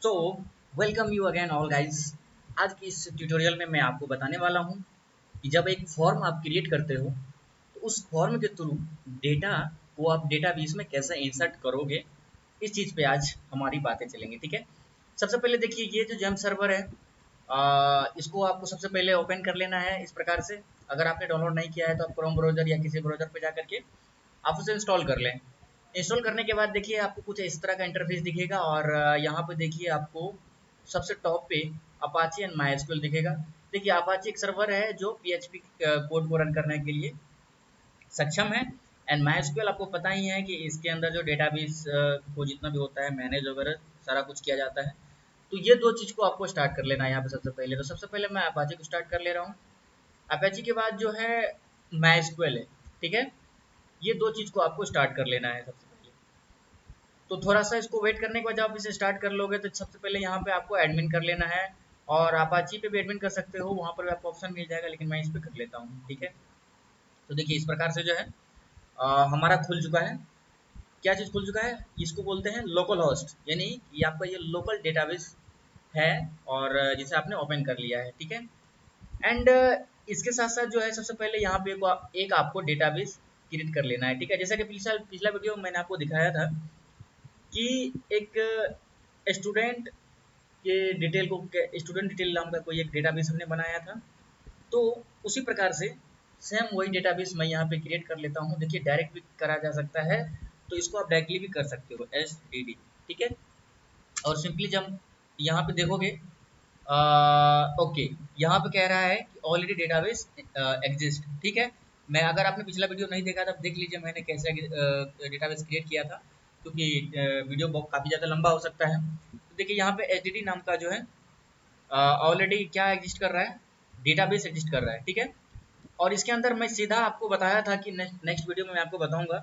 So welcome you again all guys. आज की इस ट्यूटोरियल में मैं आपको बताने वाला हूं कि जब एक फॉर्म आप क्रिएट करते हो तो उस फॉर्म के थ्रू डेटा को आप डेटाबेस में कैसे इंसर्ट करोगे। इस चीज़ पे आज हमारी बातें चलेंगी, ठीक है। सबसे पहले देखिए, ये जो जेम सर्वर है, इसको आपको सबसे पहले ओपन कर लेना है इस प्रकार से। अगर आपने डाउनलोड नहीं किया है तो आप क्रोम ब्राउज़र या किसी ब्राउज़र पे जा करके आप उसे इंस्टॉल कर लें। इंस्टॉल करने के बाद देखिए आपको कुछ इस तरह का इंटरफेस दिखेगा और यहाँ पे देखिए आपको सबसे टॉप पे अपाची एंड माइस्क्यूएल दिखेगा। देखिए अपाची एक सर्वर है जो पीएचपी कोड को रन करने के लिए सक्षम है, एंड माइस्क्यूएल आपको पता ही है कि इसके अंदर जो डेटाबेस को जितना भी होता है मैनेज वगैरह सारा कुछ किया जाता है। तो ये दो चीज़ को आपको स्टार्ट कर लेना है यहाँ पे सबसे पहले। तो सबसे पहले मैं अपाची को स्टार्ट कर ले रहा हूँ। अपाची के बाद जो है माइस्क्यूएल है, ठीक है। ये दो चीज़ को आपको स्टार्ट कर लेना है सबसे पहले। तो थोड़ा सा इसको वेट करने के बाद जब आप इसे स्टार्ट कर लोगे तो सबसे पहले यहाँ पे आपको एडमिन कर लेना है, और अपाची पे भी एडमिन कर सकते हो, वहाँ पर भी आपको ऑप्शन मिल जाएगा, लेकिन मैं इस पर कर लेता हूँ, ठीक है। तो देखिए इस प्रकार से जो है हमारा खुल चुका है। क्या चीज़ खुल चुका है, इसको बोलते हैं लोकल होस्ट, यानी ये आपका ये लोकल डेटाबेस है और जिसे आपने ओपन कर लिया है, ठीक है। एंड इसके साथ साथ जो है सबसे पहले यहाँ पे एक आपको डेटाबेस क्रिएट कर लेना है, ठीक है। जैसा कि पिछला वीडियो में मैंने आपको दिखाया था कि एक स्टूडेंट के डिटेल को, स्टूडेंट डिटेल नाम का कोई एक डेटाबेस हमने बनाया था। तो उसी प्रकार से सेम वही डेटाबेस मैं यहाँ पे क्रिएट कर लेता हूँ। देखिए डायरेक्ट भी करा जा सकता है, तो इसको आप डायरेक्टली भी कर सकते हो, SDD, ठीक है। और सिंपली जब यहाँ पे देखोगे ओके, यहाँ पे कह रहा है कि ऑलरेडी डेटाबेस एग्जिस्ट, ठीक है। मैं अगर आपने पिछला वीडियो नहीं देखा तब देख लीजिए मैंने कैसे डेटाबेस क्रिएट किया था, क्योंकि वीडियो बहुत काफ़ी ज़्यादा लंबा हो सकता है। तो देखिए यहाँ पे HDD नाम का जो है ऑलरेडी क्या एग्जिस्ट कर रहा है, डेटाबेस एग्जिस्ट कर रहा है, ठीक है। और इसके अंदर मैं सीधा आपको बताया था कि नेक्स्ट वीडियो में मैं आपको बताऊंगा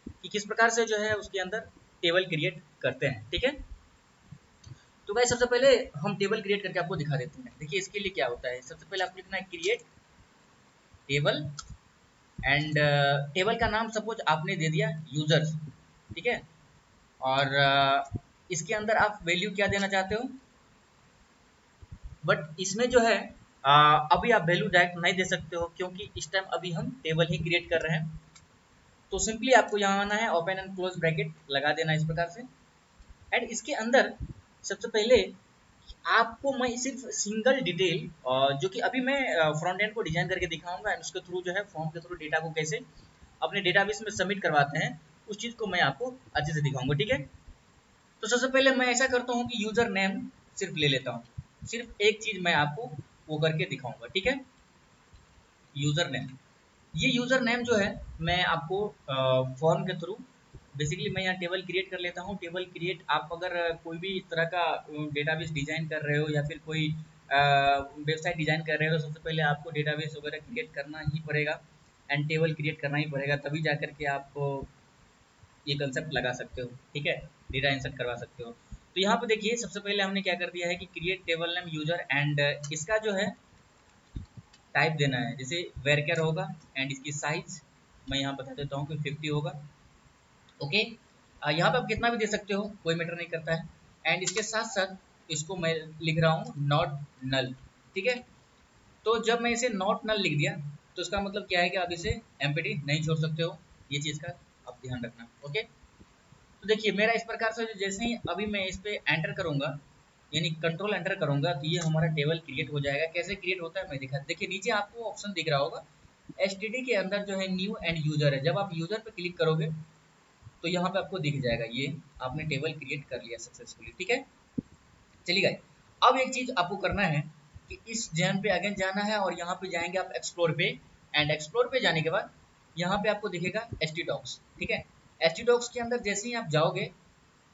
कि किस प्रकार से जो है उसके अंदर टेबल क्रिएट करते हैं, ठीक है। तो भाई सबसे पहले हम टेबल क्रिएट करके आपको दिखा देते हैं। देखिए इसके लिए क्या होता है, सबसे पहले आपको लिखना है क्रिएट टेबल, एंड टेबल का नाम सपोज आपने दे दिया यूजर्स, ठीक है। और इसके अंदर आप वैल्यू क्या देना चाहते हो, बट इसमें जो है अभी आप वैल्यू डायरेक्ट नहीं दे सकते हो, क्योंकि इस टाइम अभी हम टेबल ही क्रिएट कर रहे हैं। तो सिंपली आपको यहाँ आना है, ओपन एंड क्लोज ब्रैकेट लगा देना इस प्रकार से। एंड इसके अंदर सबसे पहले आपको मैं सिर्फ सिंगल डिटेल, जो कि अभी मैं फ्रंट एंड को डिजाइन करके दिखाऊंगा, एंड उसके थ्रू जो है फॉर्म के थ्रू डेटा को कैसे अपने डेटाबेस में सबमिट करवाते हैं, उस चीज़ को मैं आपको अच्छे से दिखाऊंगा, ठीक है। तो सबसे पहले मैं ऐसा करता हूँ कि यूजर नेम सिर्फ ले लेता हूँ, सिर्फ एक चीज़ मैं आपको वो करके दिखाऊंगा, ठीक है। यूजर नेम, ये यूजर नेम जो है मैं आपको फॉर्म के थ्रू, बेसिकली मैं यहाँ टेबल क्रिएट कर लेता हूँ। टेबल क्रिएट आप अगर कोई भी इस तरह का डेटाबेस डिजाइन कर रहे हो या फिर कोई वेबसाइट डिजाइन कर रहे हो, तो सबसे पहले आपको डेटाबेस वगैरह क्रिएट करना ही पड़ेगा एंड टेबल क्रिएट करना ही पड़ेगा, तभी जा करके आप ये कंसेप्ट लगा सकते हो, ठीक है, डेटा इंसर्ट करवा सकते हो। तो यहाँ पे देखिए सबसे पहले हमने क्या कर दिया है कि create table name user, and इसका जो है टाइप देना है, जैसे वेरकेर होगा, एंड इसकी साइज मैं यहाँ बता देता हूँ कि 50 होगा, ओके। यहाँ पे आप कितना भी दे सकते हो, कोई मैटर नहीं करता है। एंड इसके साथ साथ इसको मैं लिख रहा हूँ नॉट नल, ठीक है। तो जब मैं इसे नॉट नल लिख दिया तो इसका मतलब क्या है कि आप इसे एम्प्टी नहीं छोड़ सकते हो, ये चीज़ का आप ध्यान रखना, ओके। तो देखिए मेरा इस प्रकार से जैसे ही अभी मैं इस पे एंटर करूंगा, यानी कंट्रोल एंटर करूंगा, तो ये हमारा टेबल क्रिएट हो जाएगा। कैसे क्रिएट होता है मैं दिखा, देखिए नीचे आपको ऑप्शन दिख रहा होगा, STD के अंदर जो है न्यू एंड यूजर है। जब आप यूजर पे क्लिक करोगे तो यहाँ पे आपको दिख जाएगा ये आपने टेबल क्रिएट कर लिया सक्सेसफुली, ठीक है। चलिए गाइस, अब एक चीज आपको करना है कि इस जैम पे अगेन जाना है और यहाँ पे जाएंगे आप एक्सप्लोर पे, एंड एक्सप्लोर पे जाने के बाद यहाँ पे आपको दिखेगा htdocs, ठीक है। htdocs के अंदर जैसे ही आप जाओगे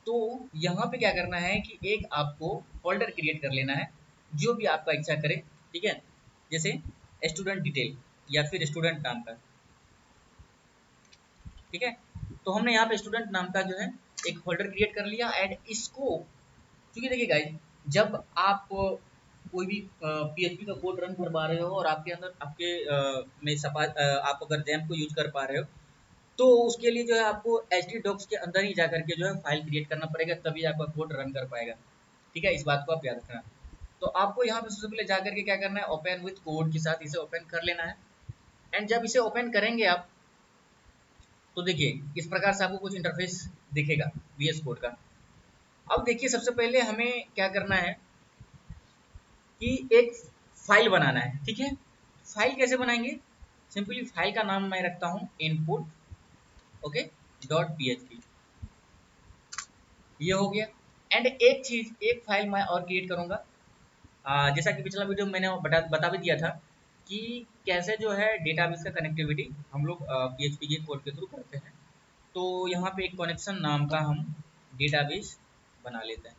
तो यहाँ पे क्या करना है कि एक आपको फोल्डर क्रिएट कर लेना है, जो भी आपका इच्छा करे, ठीक है। जैसे स्टूडेंट डिटेल या फिर स्टूडेंट नाम का, ठीक है। तो हमने यहाँ पे स्टूडेंट नाम का जो है एक फोल्डर क्रिएट कर लिया, एंड इसको, क्योंकि देखिए गाइस, जब आप कोई भी PHP का कोड रन कर पा रहे हो और आपके अंदर आपके आप अगर जैम को यूज कर पा रहे हो, तो उसके लिए जो है आपको HTDocs के अंदर ही जा करके जो है फाइल क्रिएट करना पड़ेगा, तभी आपका कोड रन कर पाएगा, ठीक है, इस बात को आप याद रखना। तो आपको यहाँ पे सबसे पहले जाकर के क्या करना है, ओपन विथ कोड के साथ इसे ओपन कर लेना है। एंड जब इसे ओपन करेंगे आप, तो देखिए इस प्रकार से आपको कुछ इंटरफेस दिखेगा VS कोड का। अब देखिए सबसे पहले हमें क्या करना है कि एक फाइल बनाना है, ठीक है। फाइल कैसे बनाएंगे, सिंपली फाइल का नाम मैं रखता हूँ इनपुट, ओके, .php, ये हो गया। एंड एक चीज, एक फाइल मैं और क्रिएट करूंगा। जैसा कि पिछला वीडियो में मैंने बता भी दिया था कि कैसे जो है डेटाबेस का कनेक्टिविटी हम लोग PHP के कोड के थ्रू करते हैं। तो यहाँ पे एक कनेक्शन नाम का हम डेटाबेस बना लेते हैं।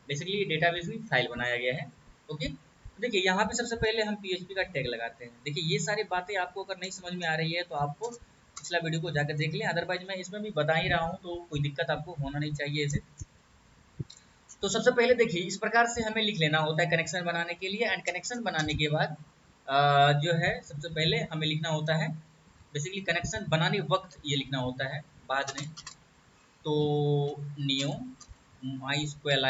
बेसिकली डेटाबेस भी फाइल बनाया गया है, ओके। देखिए यहाँ पे सबसे पहले हम PHP का टैग लगाते हैं। देखिए ये सारी बातें आपको अगर नहीं समझ में आ रही है तो आपको पिछला वीडियो को जाकर देख लें, अदरवाइज मैं इसमें भी बता ही रहा हूँ तो कोई दिक्कत आपको होना नहीं चाहिए इसे। तो सबसे पहले देखिए इस प्रकार से हमें लिख लेना होता है कनेक्शन बनाने के लिए। एंड कनेक्शन बनाने के बाद जो है सबसे पहले हमें लिखना होता है, बेसिकली कनेक्शन बनाने वक्त ये लिखना होता है, बाद में तो knew my SQL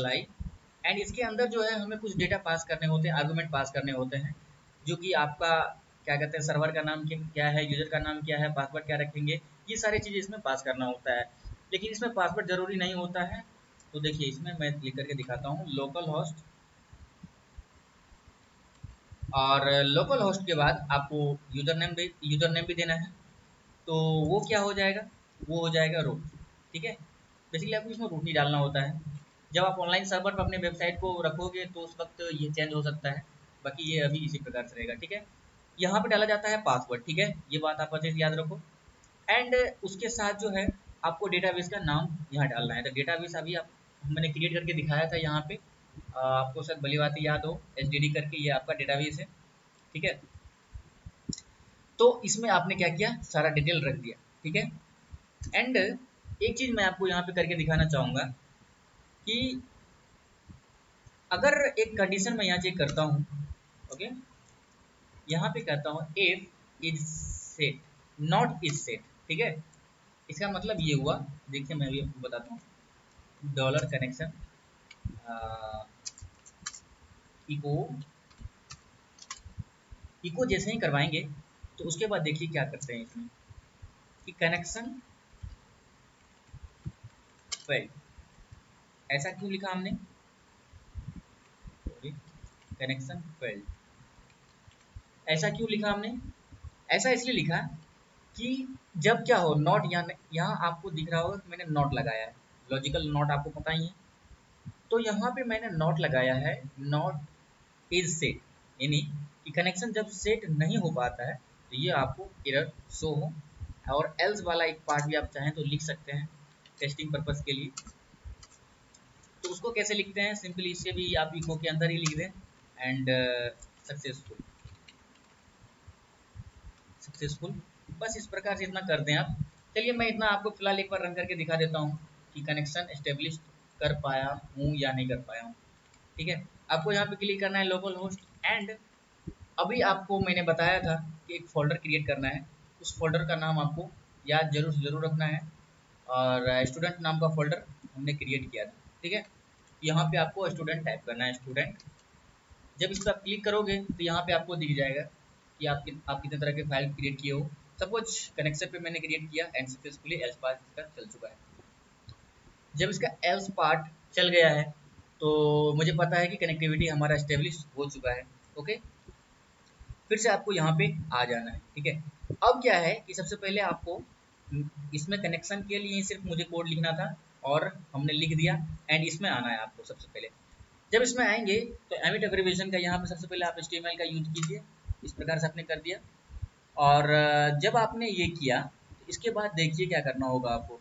I. And इसके अंदर जो है हमें कुछ डेटा पास करने होते हैं, आर्गुमेंट पास करने होते हैं, जो कि आपका क्या कहते हैं, सर्वर का नाम क्या है, यूजर का नाम क्या है, पासवर्ड क्या रखेंगे, ये सारी चीज़ें इसमें पास करना होता है। लेकिन इसमें पासवर्ड जरूरी नहीं होता है। तो देखिए इसमें मैं लिख करके दिखाता हूँ, लोकल होस्ट, और लोकल होस्ट के बाद आपको यूजर नेम भी देना है। तो वो क्या हो जाएगा, वो हो जाएगा रूट, ठीक है। बेसिकली आपको इसमें रूट नहीं डालना होता है। जब आप ऑनलाइन सर्वर पर अपने वेबसाइट को रखोगे तो उस वक्त ये चेंज हो सकता है, बाकी ये अभी इसी प्रकार से रहेगा, ठीक है। यहाँ पे डाला जाता है पासवर्ड, ठीक है, ये बात आप अच्छे से याद रखो। एंड उसके साथ जो है आपको डेटाबेस का नाम यहाँ डालना है। तो डेटाबेस अभी आप मैंने क्रिएट करके दिखाया था यहाँ पे, आपको शायद भली बात याद हो, HDD करके ये आपका डेटाबेस है, ठीक है। तो इसमें आपने क्या किया, सारा डिटेल रख दिया, ठीक है। एंड एक चीज मैं आपको यहाँ पे करके दिखाना चाहूंगा कि अगर एक कंडीशन मैं यहाँ चेक करता हूँ, ओके, यहाँ पे कहता हूँ if is set, not is set, ठीक है। इसका मतलब ये हुआ, देखिए मैं अभी आपको बताता हूँ, डॉलर कनेक्शन इको, इको जैसे ही करवाएंगे तो उसके बाद देखिए क्या करते हैं इसमें कि कनेक्शन फेल्ड, ऐसा क्यों लिखा हमने, कनेक्शन फेल्ड ऐसा क्यों लिखा हमने, ऐसा इसलिए लिखा कि जब क्या हो, नॉट यहाँ आपको दिख रहा होगा कि मैंने नॉट लगाया है, लॉजिकल नॉट आपको पता ही है। तो यहाँ पे मैंने नॉट लगाया है, नॉट इज सेट, यानी कि कनेक्शन जब सेट नहीं हो पाता है तो ये आपको एरर शो हो। और एल्स वाला एक पार्ट भी आप चाहें तो लिख सकते हैं टेस्टिंग पर्पस के लिए। तो उसको कैसे लिखते हैं, सिंपली इसे भी आप इको के अंदर ही लिख दें, एंड सक्सेसफुल, सक्सेसफुल, बस इस प्रकार से इतना कर दें आप। चलिए मैं इतना आपको फिलहाल एक बार रन करके दिखा देता हूँ कि कनेक्शन एस्टेब्लिश कर पाया हूँ या नहीं कर पाया हूँ, ठीक है। आपको यहाँ पे क्लिक करना है लोकल होस्ट। एंड अभी आपको मैंने बताया था कि एक फोल्डर क्रिएट करना है, उस फोल्डर का नाम आपको याद जरूर जरूर रखना है। और स्टूडेंट नाम का फोल्डर हमने क्रिएट किया था, ठीक है। यहाँ पे आपको स्टूडेंट टाइप करना है, स्टूडेंट। जब इस पर आप क्लिक करोगे तो यहाँ पे आपको दिख जाएगा कि आप कितने तरह के फाइल क्रिएट किए हो। सपोज कनेक्शन पे मैंने क्रिएट किया एंड सक्सेसफुली एल्स पार्ट इसका चल चुका है। जब इसका एल्स पार्ट चल गया है तो मुझे पता है कि कनेक्टिविटी हमारा एस्टेब्लिश हो चुका है, ओके। फिर से आपको यहाँ पे आ जाना है, ठीक है। अब क्या है कि सबसे पहले आपको इसमें कनेक्शन के लिए सिर्फ मुझे कोड लिखना था और हमने लिख दिया। एंड इसमें आना है आपको सबसे पहले। जब इसमें आएंगे तो एमिट एब्रिविएशन का यहाँ पे सबसे पहले आप HTML का यूज कीजिए, इस प्रकार से आपने कर दिया। और जब आपने ये किया तो इसके बाद देखिए क्या करना होगा आपको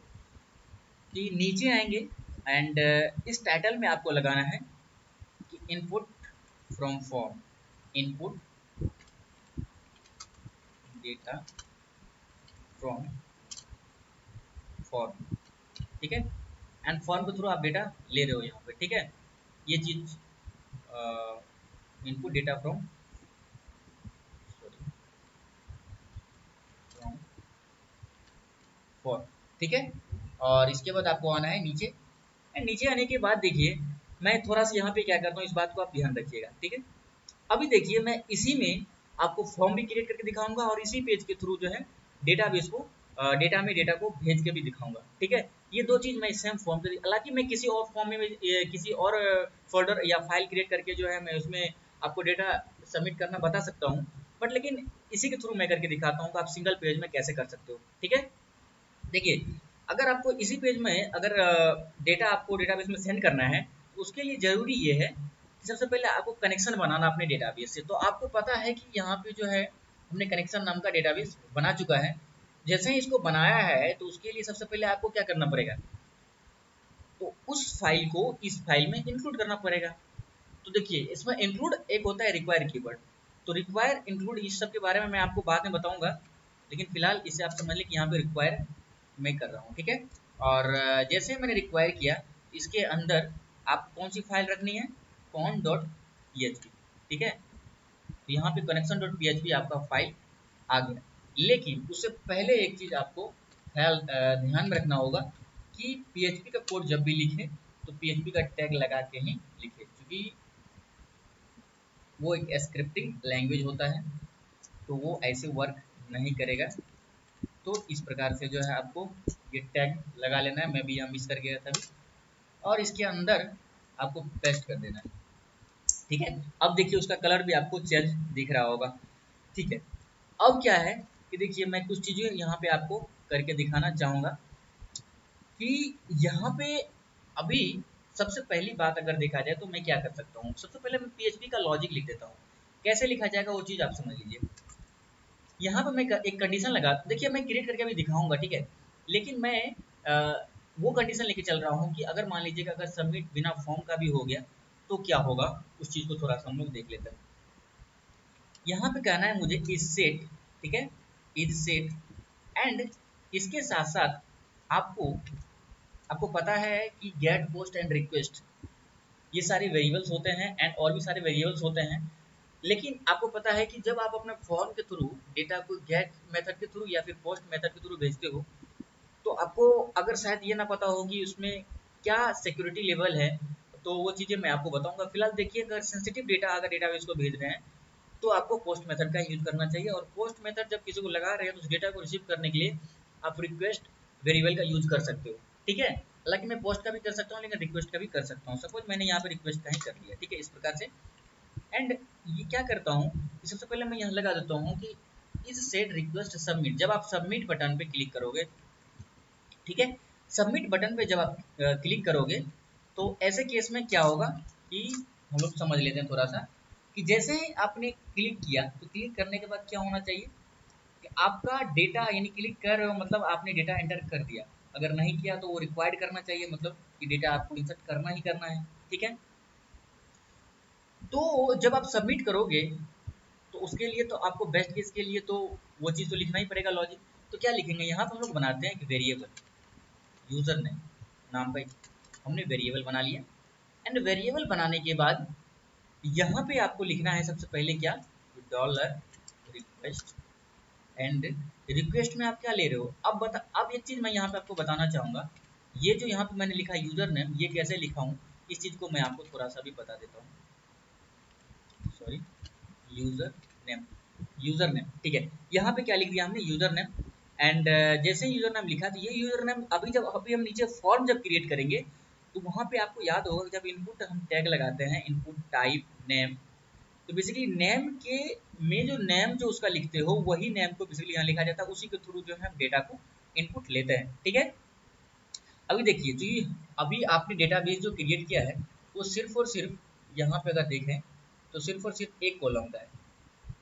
कि नीचे आएंगे एंड इस टाइटल में आपको लगाना है कि input from form, input data from form, ठीक है। एंड फॉर्म के थ्रू आप डेटा ले रहे हो यहाँ पे, ठीक है। ये चीज input data from, sorry, from form, ठीक है। और इसके बाद आपको आना है नीचे। एंड नीचे आने के बाद देखिए मैं थोड़ा सा यहाँ पे क्या करता हूँ, इस बात को आप ध्यान रखिएगा, ठीक है। अभी देखिए मैं इसी में आपको फॉर्म भी क्रिएट करके दिखाऊंगा और इसी पेज के थ्रू जो है डेटाबेस को डेटा में डेटा को भेज के भी दिखाऊंगा, ठीक है। ये दो चीज़ मैं सेम फॉर्म पे, हालांकि मैं किसी और फॉर्म में किसी और फोल्डर या फाइल क्रिएट करके जो है मैं उसमें आपको डेटा सबमिट करना बता सकता हूँ, बट लेकिन इसी के थ्रू मैं करके दिखाता हूँ कि आप सिंगल पेज में कैसे कर सकते हो, ठीक है। देखिए अगर आपको इसी पेज में अगर डेटा आपको डेटाबेस में सेंड करना है तो उसके लिए ज़रूरी ये है कि सबसे पहले आपको कनेक्शन बनाना अपने डेटाबेस से। तो आपको पता है कि यहाँ पे जो है हमने कनेक्शन नाम का डेटाबेस बना चुका है। जैसे ही इसको बनाया है तो उसके लिए सबसे पहले आपको क्या करना पड़ेगा, तो उस फाइल को इस फाइल में इंक्लूड करना पड़ेगा। तो देखिए इसमें इंक्लूड एक होता है रिक्वायर कीवर्ड, तो रिक्वायर इंक्लूड इस सब के बारे में मैं आपको बाद में बताऊंगा, लेकिन फिलहाल इसे आप समझ लें कि यहाँ पे रिक्वायर मैं कर रहा हूँ, ठीक है। और जैसे मैंने रिक्वायर किया इसके अंदर आप कौन सी फाइल रखनी है, con.php, ठीक है। तो यहाँ पे connection.php आपका फाइल आ गया, लेकिन उससे पहले एक चीज़ आपको ध्यान में रखना होगा कि PHP का कोड जब भी लिखे तो PHP का टैग लगा के ही लिखे, क्योंकि वो एक स्क्रिप्टिंग लैंग्वेज होता है तो वो ऐसे वर्क नहीं करेगा। तो इस प्रकार से जो है आपको ये टैग लगा लेना है, मैं भी यहाँ मिस कर गया था अभी, और इसके अंदर आपको पेस्ट कर देना है, ठीक है। अब देखिए उसका कलर भी आपको चेंज दिख रहा होगा, ठीक है। अब क्या है कि देखिए मैं कुछ चीज़ें यहाँ पे आपको करके दिखाना चाहूँगा कि यहाँ पे अभी सबसे पहली बात अगर देखा जाए तो मैं क्या कर सकता हूँ, सबसे पहले मैं PHP का लॉजिक लिख देता हूँ। कैसे लिखा जाएगा वो चीज़ आप समझ लीजिए। यहाँ पे मैं एक कंडीशन लगा, देखिए मैं क्रिएट करके भी दिखाऊंगा, ठीक है। लेकिन मैं वो कंडीशन लेके चल रहा हूँ कि अगर मान लीजिएगा अगर सबमिट बिना फॉर्म का भी हो गया तो क्या होगा, उस चीज़ को थोड़ा सा हम लोग देख लेते हैं। यहाँ पे कहना है मुझे इज सेट, ठीक है, इज सेट, एंड इसके साथ साथ आपको आपको पता है कि गेट पोस्ट एंड रिक्वेस्ट ये सारे वेरिएबल्स होते हैं, एंड और भी सारे वेरिएबल्स होते हैं। लेकिन आपको पता है कि जब आप अपने फॉर्म के थ्रू डेटा को गेट मेथड के थ्रू या फिर पोस्ट मेथड के थ्रू भेजते हो तो आपको अगर शायद ये ना पता हो कि उसमें क्या सिक्योरिटी लेवल है, तो वो चीज़ें मैं आपको बताऊंगा। फिलहाल देखिए अगर सेंसिटिव डेटा अगर डेटाबेस को भेज रहे हैं तो आपको पोस्ट मेथड का यूज करना चाहिए, और पोस्ट मेथड जब किसी को लगा रहे हैं तो उस डेटा को रिसीव करने के लिए आप रिक्वेस्ट वेरिएबल का यूज कर सकते हो, ठीक है। हालांकि मैं पोस्ट का भी कर सकता हूँ लेकिन रिक्वेस्ट का भी कर सकता हूँ। सपोज मैंने यहाँ पे रिक्वेस्ट का ही कर लिया, ठीक है, इस प्रकार से। एंड ये क्या करता हूँ कि सबसे पहले मैं यहाँ लगा देता हूँ कि इस सेट रिक्वेस्ट सबमिट, जब आप सबमिट बटन पे क्लिक करोगे, ठीक है, सबमिट बटन पे जब आप क्लिक करोगे तो ऐसे केस में क्या होगा कि हम लोग समझ लेते हैं थोड़ा सा कि जैसे ही आपने क्लिक किया तो क्लिक करने के बाद क्या होना चाहिए कि आपका डेटा, यानी क्लिक कर रहे हो मतलब आपने डेटा एंटर कर दिया, अगर नहीं किया तो वो रिक्वायर्ड करना चाहिए, मतलब कि डेटा आपको इंसर्ट करना ही करना है, ठीक है। तो जब आप सबमिट करोगे तो उसके लिए तो आपको बेस्ट केस के लिए तो वो चीज़ तो लिखना ही पड़ेगा लॉजिक। तो क्या लिखेंगे, यहाँ पर हम लोग बनाते हैं कि वेरिएबल यूज़र नेम नाम का हमने वेरिएबल बना लिया। एंड वेरिएबल बनाने के बाद यहाँ पे आपको लिखना है सबसे पहले क्या, डॉलर रिक्वेस्ट। एंड रिक्वेस्ट में आप क्या ले रहे हो, अब एक चीज़ मैं यहाँ पे आपको बताना चाहूँगा, ये जो यहाँ पे मैंने लिखा यूज़र नेम, ये कैसे लिखा हूँ इस चीज़ को मैं आपको थोड़ा सा भी बता देता हूँ। Sorry, user name, user name, ठीक है। यहाँ पे क्या लिख दिया हमने, यूज़र नेम। एंड जैसे यूज़र नेम लिखा तो ये यूज़र नेम अभी हम नीचे फॉर्म जब क्रिएट करेंगे तो वहाँ पे आपको याद होगा कि जब इनपुट हम टैग लगाते हैं, इनपुट टाइप नेम, तो बेसिकली नेम के में जो नेम जो उसका लिखते हो वही नेम को बेसिकली यहाँ लिखा जाता है, उसी के थ्रू जो है हम डेटा को इनपुट लेते हैं, ठीक है। अभी देखिए जी, अभी आपने डेटाबेस जो क्रिएट किया है वो सिर्फ और सिर्फ यहाँ पे अगर देखें तो सिर्फ और सिर्फ एक कॉलम का है,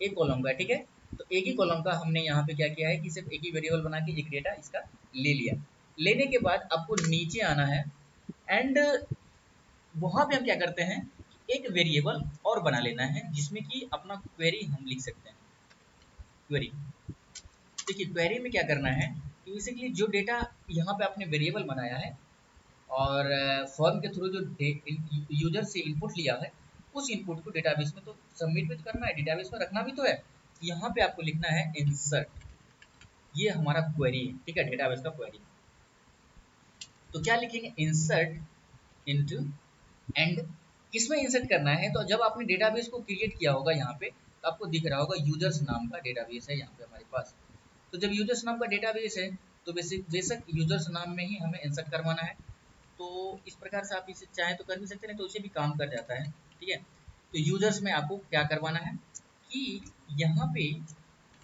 एक कॉलम का है, ठीक है। तो एक ही कॉलम का हमने यहाँ पे क्या किया है कि सिर्फ एक ही वेरिएबल बना के एक डेटा इसका ले लिया। लेने के बाद आपको नीचे आना है एंड वहाँ पे हम क्या करते हैं, एक वेरिएबल और बना लेना है जिसमें कि अपना क्वेरी हम लिख सकते हैं। क्वेरी, देखिए क्वेरी में क्या करना है कि बेसिकली जो डेटा यहाँ पे आपने वेरिएबल बनाया है और फॉर्म के थ्रू जो यूजर से इनपुट लिया है उस इनपुट को डेटाबेस में तो सबमिट भी तो करना है, डेटाबेस में रखना भी तो है। यहाँ पे आपको लिखना है इंसर्ट, ये हमारा क्वेरी है, ठीक है, डेटाबेस का क्वेरी। तो क्या लिखेंगे, इंसर्ट इनटू, एंड किसमें इंसर्ट करना है, तो जब आपने डेटाबेस को क्रिएट किया होगा यहाँ पे तो आपको दिख रहा होगा यूजर्स नाम का डेटाबेस है यहाँ पे हमारे पास। तो जब यूजर्स नाम का डेटाबेस है तो बेशक यूजर्स नाम में ही हमें इंसर्ट करवाना है। तो इस प्रकार से आप इसे चाहें तो कर भी सकते हैं, तो इसे भी काम कर जाता है। ठीक है, तो यूजर्स में आपको क्या करवाना है कि यहाँ पे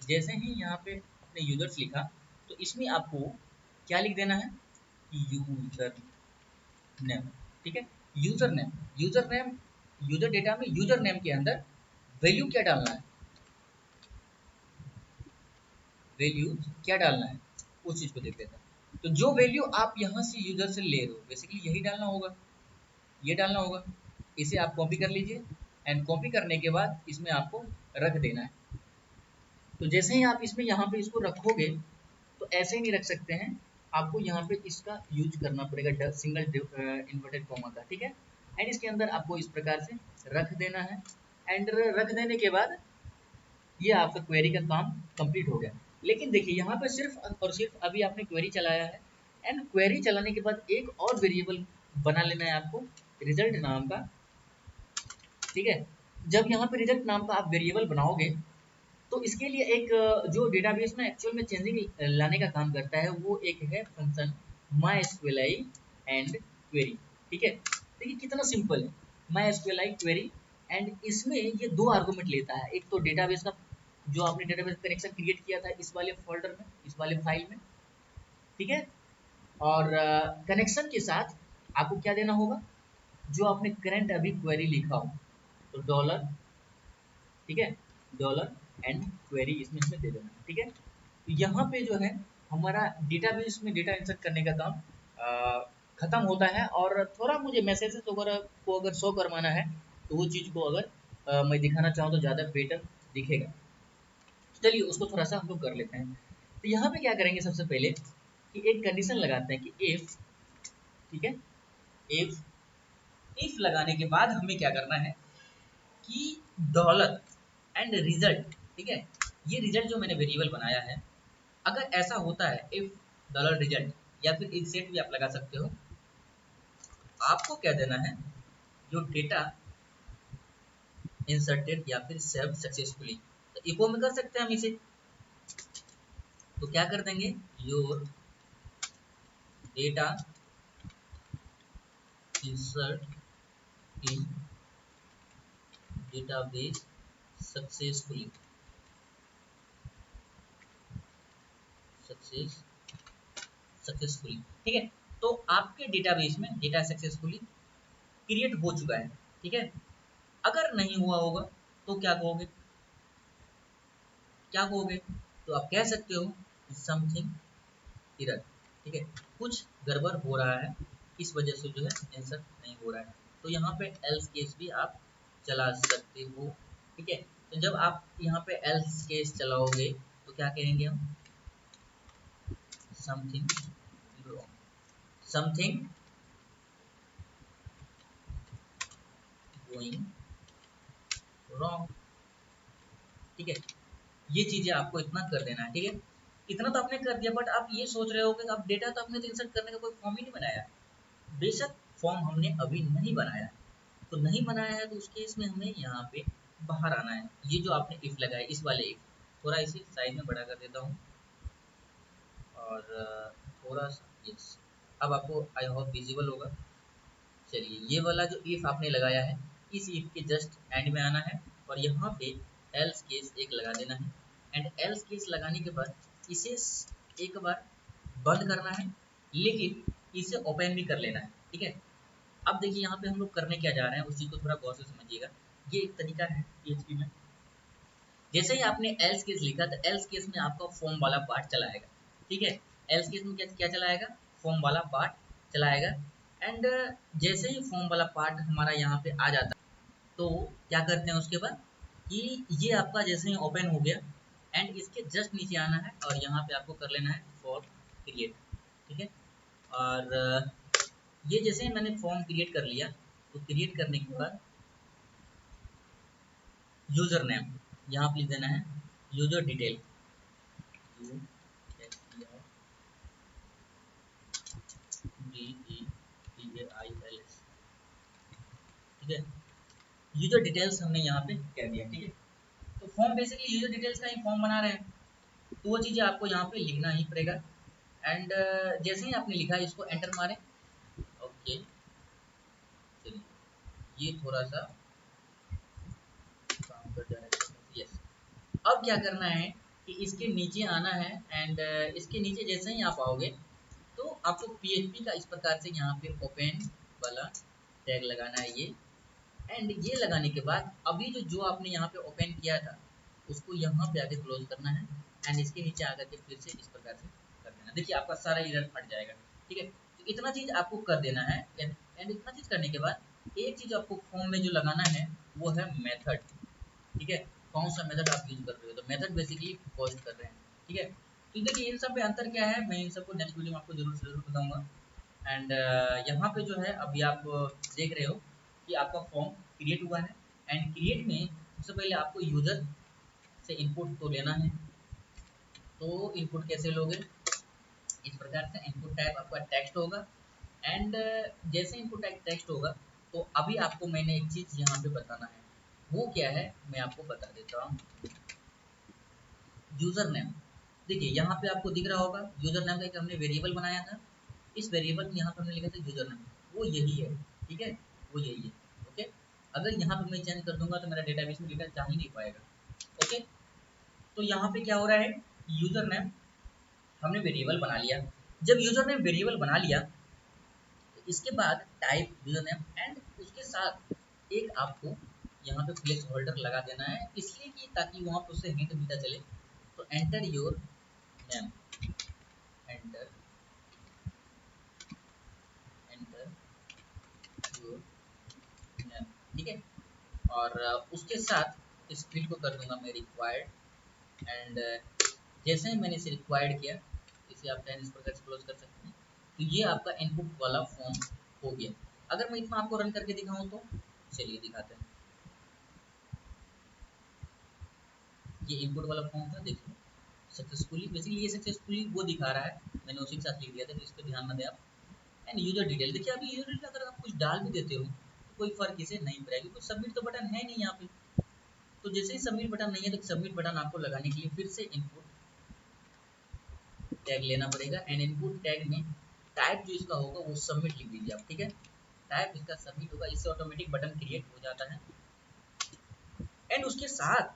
जैसे ही यहाँ पे अपने यूजर्स लिखा तो इसमें आपको क्या लिख देना है, यूजर नेम। ठीक है, user name, user name, user data में यूजर नेम के अंदर वैल्यू क्या डालना है, वैल्यू क्या डालना है उस चीज को देख लेते हैं। तो जो वैल्यू आप यहाँ से यूजर से ले रहे हो बेसिकली यही डालना होगा, ये डालना होगा। इसे आप कॉपी कर लीजिए एंड कॉपी करने के बाद इसमें आपको रख देना है। तो जैसे ही आप इसमें यहाँ पे इसको रखोगे तो ऐसे ही नहीं रख सकते हैं, आपको यहाँ पे इसका यूज करना पड़ेगा सिंगल इन्वर्टेड कॉमा का। ठीक है, एंड इसके अंदर आपको इस प्रकार से रख देना है एंड रख देने के बाद ये आपका क्वेरी का काम कंप्लीट हो गया। लेकिन देखिए यहाँ पे सिर्फ और सिर्फ अभी आपने क्वेरी चलाया है एंड क्वेरी चलाने के बाद एक और वेरिएबल बना लेना है आपको, रिजल्ट नाम का। ठीक है, जब यहाँ पे रिजल्ट नाम का आप वेरिएबल बनाओगे तो इसके लिए एक जो डेटाबेस में एक्चुअल में चेंजिंग लाने का काम करता है वो एक है फंक्शन MySQLi एंड क्वेरी। ठीक है, देखिए कितना सिंपल है, MySQLi क्वेरी एंड इसमें ये दो आर्गुमेंट लेता है, एक तो डेटाबेस का जो आपने डेटाबेस कनेक्शन क्रिएट किया था इस वाले फोल्डर में, इस वाले फाइल में। ठीक है, और कनेक्शन के साथ आपको क्या देना होगा, जो आपने करंट अभी क्वेरी लिखा हो तो डॉलर, ठीक है, डॉलर एंड क्वेरी इसमें दे देना। ठीक है, तो यहाँ पे जो है हमारा डेटाबेस में डेटा इंसर्ट करने का काम खत्म होता है। और थोड़ा मुझे मैसेजेस वगैरह को अगर शो करवाना है तो वो चीज़ को अगर मैं दिखाना चाहूँ तो ज़्यादा बेटर दिखेगा। चलिए उसको थोड़ा सा हम लोग कर लेते हैं। तो यहाँ पे क्या करेंगे, सबसे पहले कि एक कंडीशन लगाते हैं कि इफ, ठीक है, इफ लगाने के बाद हमें क्या करना है कि डॉलर एंड रिजल्ट। ठीक है, ये रिजल्ट जो मैंने वेरिएबल बनाया है, अगर ऐसा होता है इफ डॉलर रिजल्ट या फिर इनसेट भी आप लगा सकते हो, आपको क्या देना है, जो डेटा इंसर्टेड या फिर सेव सक्सेसफुली, तो इको में कर सकते हैं हम इसे। तो क्या कर देंगे, your data insert in database successfully, successfully. ठीक है, तो आपके डेटाबेस में डेटा सक्सेसफुली क्रिएट हो चुका है। ठीक है, अगर नहीं हुआ होगा तो क्या कहोगे, क्या कहोगे, तो आप कह सकते हो समथिंग एरर। ठीक है, कुछ गड़बड़ हो रहा है, इस वजह से जो है आंसर नहीं हो रहा है। तो यहाँ पे एल्स केस भी आप चला सकते हो। ठीक है, तो जब आप यहाँ पे एल्स केस चलाओगे तो क्या कहेंगे हम, something wrong, something going wrong. ठीक है, ये चीजें आपको इतना कर देना है। ठीक है, इतना तो आपने कर दिया, बट आप ये सोच रहे हो कि आप डेटा तो आपने तो इंसर्ट करने का कोई फॉर्म ही नहीं बनाया। बेशक फॉर्म हमने अभी नहीं बनाया, तो नहीं बनाया है तो उस केस में हमें यहाँ पे बाहर आना है। ये जो आपने इफ लगाया, इस वाले इफ, थोड़ा इसे साइज में बड़ा कर देता हूँ और थोड़ा सा, यस, अब आपको आई होप विजिबल होगा। चलिए, ये वाला जो इफ आपने लगाया है, इस इफ के जस्ट एंड में आना है और यहाँ पे एल्स केस एक लगा देना है एंड एल्स केस लगाने के बाद इसे एक बार बंद करना है, लेकिन इसे ओपन भी कर लेना है। ठीक है, अब देखिए यहाँ पे हम लोग करने क्या जा रहे हैं उस चीज़ को थोड़ा गौर से समझिएगा। ये एक तरीका है PHP में, जैसे ही आपने एल्स केस लिखा तो एल्स केस में आपका फॉर्म वाला पार्ट चलाएगा। ठीक है, एल्स केस में क्या क्या चलाएगा, फॉर्म वाला पार्ट चलाएगा एंड जैसे ही फॉर्म वाला पार्ट हमारा यहाँ पे आ जाता है तो क्या करते हैं उसके बाद कि ये आपका जैसे ही ओपन हो गया एंड इसके जस्ट नीचे आना है और यहाँ पे आपको कर लेना है फॉर्म क्रिएट। ठीक है, और ये जैसे ही मैंने फॉर्म क्रिएट कर लिया तो क्रिएट करने के बाद यूजर नेम यहाँ पे लिख देना है, यूजर डिटेल, यूजर डिटेल्स हमने यहाँ पे कह दिया, ठीक है। तो फॉर्म बेसिकली यूजर डिटेल्स का ही फॉर्म बना रहे हैं, तो वो चीज़ें आपको यहाँ पे लिखना ही पड़ेगा। एंड जैसे ही आपने लिखा इसको एंटर मारें। ओके, चलिए ये थोड़ा सा काम कर जा रहा है। यस, अब क्या करना है कि इसके नीचे आना है एंड इसके नीचे जैसे ही आप आओगे तो आपको PHP का इस प्रकार से यहाँ पे ओपन वाला टैग लगाना है ये। एंड ये लगाने के बाद अभी जो आपने यहाँ पे ओपन किया था उसको यहाँ पे आके क्लोज करना है एंड इसके नीचे आकर के फिर से इस प्रकार से कर देना। देखिए आपका सारा एरर हट जाएगा, ठीक है। तो इतना चीज़ आपको कर देना है एंड इतना चीज़ करने के बाद एक चीज़ आपको फॉर्म में जो लगाना है वो है मेथड, ठीक है। कौन सा मेथड आप यूज कर रहे हो, तो मेथड बेसिकली पोस्ट कर रहे हैं, ठीक है। तो देखिए इन सब में अंतर क्या है, मैं इन सबको नेक्स्ट वीडियो में आपको जरूर से जरूर बताऊंगा। एंड यहाँ पे जो है अभी आप देख रहे हो कि आपका फॉर्म क्रिएट हुआ है एंड क्रिएट में सबसे पहले आपको यूजर से इनपुट तो लेना है। तो इनपुट कैसे लोगे, इस प्रकार से इनपुट टाइप आपका टेक्स्ट होगा एंड जैसे इनपुट टाइप टेक्स्ट होगा तो अभी आपको मैंने एक चीज़ यहाँ पे बताना है, वो क्या है मैं आपको बता देता हूँ। यूजर नेम, देखिए यहाँ पे आपको दिख रहा होगा यूजर नेम का एक हमने वेरिएबल बनाया था, इस वेरिएबल में यहाँ पे हमने लिखा था यूजर नेम, वो यही है, ठीक है, वो यही है। ओके, अगर यहाँ पे मैं चेंज कर दूंगा तो मेरा डेटाबेस में डेटा जा ही नहीं पाएगा। ओके, तो यहाँ पे क्या हो रहा है, यूजर नेम हमने वेरिएबल बना लिया। जब यूजर नेम वेरिएबल बना लिया तो इसके बाद टाइप यूजर नेम एंड उसके साथ एक आपको यहाँ पे प्लेस होल्डर लगा देना है, इसलिए कि ताकि वहाँ पर उससे हिंट मिलता चले। तो enter your name, enter enter your name, ठीक है। और उसके साथ इस फील्ड को कर दूंगा मैं रिक्वायर्ड एंड जैसे ही मैंने इसे रिक्वायर्ड किया, इसे आप चाहे इस प्रकार से क्लोज कर सकते हैं। तो ये आपका इनपुट वाला फॉर्म हो गया। अगर मैं इसमें आपको रन करके दिखाऊं तो चलिए दिखाते हैं। ये इनपुट वाला फॉर्म था, देखिए सक्सेसफुली, बेसिकली ये सक्सेसफुली वो दिखा रहा है, मैंने उसी के साथ लिख दिया था, तो इस पर ध्यान न दें आप। एंड यूजर डिटेल, देखिए अभी यूजर डिटेल अगर आप कुछ डाल भी देते हो तो कोई फर्क इसे नहीं पड़ेगा क्योंकि सबमिट तो बटन है नहीं यहाँ पे। तो जैसे ही सबमिट बटन नहीं है तो सबमिट बटन आपको लगाने के लिए फिर से इनपुट टैग लेना पड़ेगा एंड इनपुट टैग में टाइप जो इसका होगा वो सबमिट लिख दीजिए आप, ठीक है। टाइप इसका सबमिट होगा, इससे ऑटोमेटिक बटन क्रिएट हो जाता है एंड उसके साथ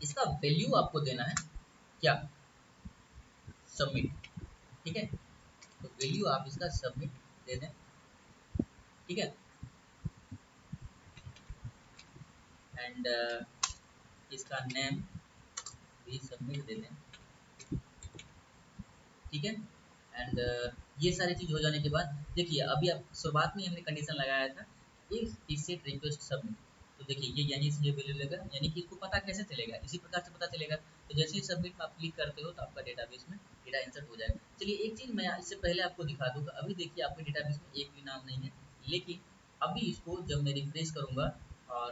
इसका वैल्यू आपको देना है क्या, सबमिट, ठीक है। तो वैल्यू आप इसका सबमिट दे दें, ठीक है। एंड इसका नेम भी सबमिट दे दें, ठीक है। एंड ये सारी चीज़ हो जाने के बाद देखिए अभी आप शुरुआत में हमने कंडीशन लगाया था इफ इसेट रिक्वेस्ट सबमिट, तो देखिए ये यहीं से ये वैल्यू लेगा, यानी कि इसको पता कैसे चलेगा, इसी प्रकार से पता चलेगा। तो जैसे ही सबमिट आप क्लिक करते हो तो आपका डेटाबेस में डेटा इंसर्ट हो जाएगा। चलिए एक चीज़ मैं इससे पहले आपको दिखा दूँगा, अभी देखिए आपके डेटाबेस में एक भी नाम नहीं है, लेकिन अभी इसको जब मैं रिफ्रेश करूँगा और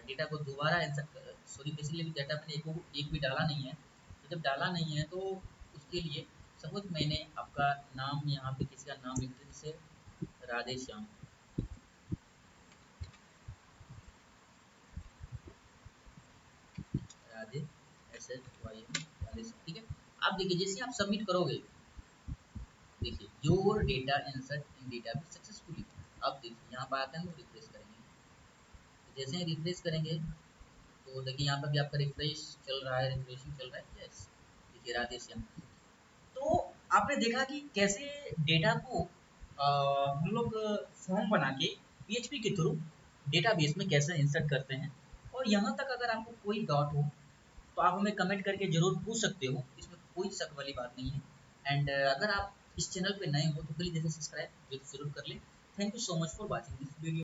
डेटा को दोबारा इंसर्ट, सॉरी बेसिकली डेटा मैंने एक भी डाला नहीं है, तो जब डाला नहीं है तो उसके लिए सपोज मैंने आपका नाम यहाँ पे किसी का नाम लिख दिया, जैसे राधेश्याम, राधे SHYM राधेश्याम, ठीक है। आप देखिए जैसे आप सबमिट करोगे, देखिए your data insert in database successfully, आप देखिए यहाँ पर आते हैं तो रिफ्रेश करेंगे, तो जैसे ही रिफ्रेश करेंगे तो देखिए यहाँ पर भी आपका रिफ्रेश चल रहा है, रिफ्रेशिंग चल रहा है, यस, देखिए राधेश्याम। तो आपने देखा कि कैसे डेटा को हम लोग फॉर्म बना के पीएचपी के थ्रू डेटाबेस में कैसे इंसर्ट करते हैं। और यहाँ तक अगर आपको कोई डाउट हो तो आप हमें कमेंट करके ज़रूर पूछ सकते हो, इसमें कोई शक वाली बात नहीं है। एंड अगर आप इस चैनल पे नए हो तो प्लीज़ इसे सब्सक्राइब जरूर कर लें। Thank you so much for watching this video.